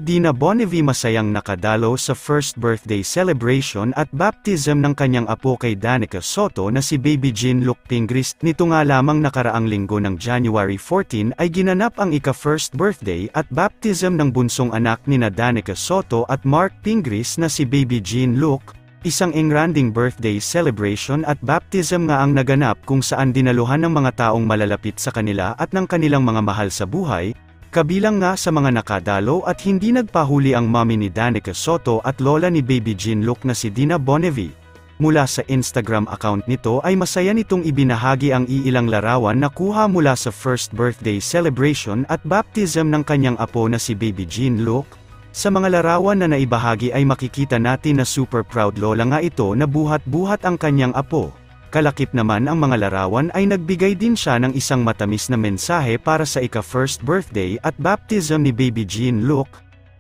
Dina Bonnevie masayang nakadalo sa first birthday celebration at baptism ng kanyang apo kay Danica Soto na si Baby Jean-Luc Pingris. Nito nga lamang nakaraang linggo ng January 14 ay ginanap ang ika-first birthday at baptism ng bunsong anak nina Danica Soto at Mark Pingris na si Baby Jean-Luc. Isang engranding birthday celebration at baptism nga ang naganap kung saan dinaluhan ng mga taong malalapit sa kanila at ng kanilang mga mahal sa buhay. Kabilang nga sa mga nakadalo at hindi nagpahuli ang mommy ni Danica Soto at lola ni Baby Jean-Luc na si Dina Bonnevie. Mula sa Instagram account nito ay masaya nitong ibinahagi ang iilang larawan na kuha mula sa first birthday celebration at baptism ng kanyang apo na si Baby Jean-Luc. Sa mga larawan na naibahagi ay makikita natin na super proud lola nga ito na buhat-buhat ang kanyang apo. Kalakip naman ang mga larawan ay nagbigay din siya ng isang matamis na mensahe para sa ika-first birthday at baptism ni Baby Jean-Luc.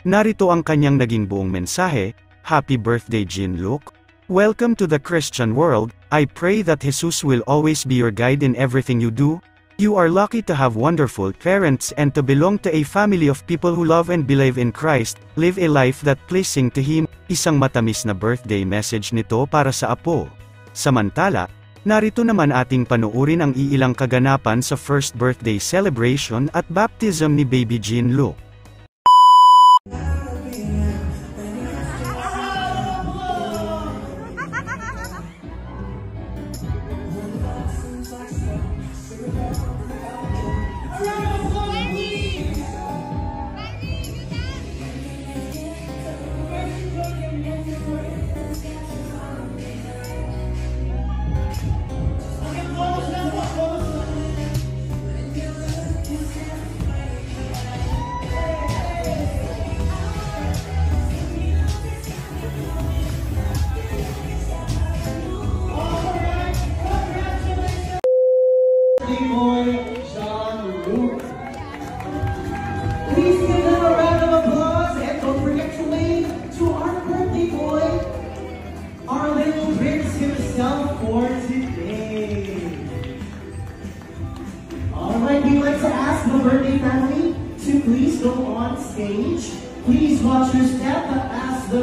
Narito ang kanyang naging buong mensahe: Happy birthday Jean-Luc! Welcome to the Christian world. I pray that Jesus will always be your guide in everything you do. You are lucky to have wonderful parents and to belong to a family of people who love and believe in Christ. Live a life that pleasing to Him. Isang matamis na birthday message nito para sa apo. Samantala, narito naman ating panuurin ang iilang kaganapan sa first birthday celebration at baptism ni Baby Jean-Luc. Please give them a round of applause and don't forget to wave to our birthday boy, our little prince himself for today. Alright, we'd like to ask the birthday family to please go on stage. Please watch your step as the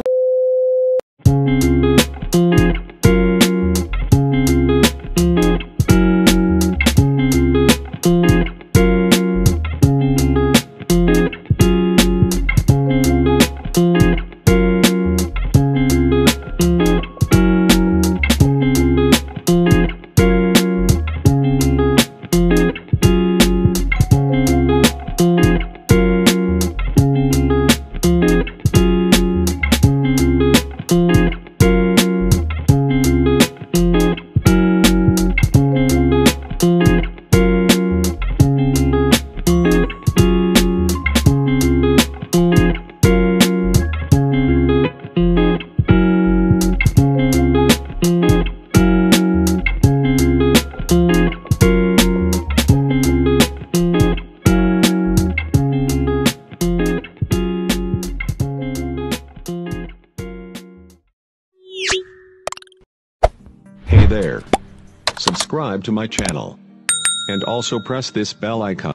Hey there. Subscribe to my channel. And also press this bell icon.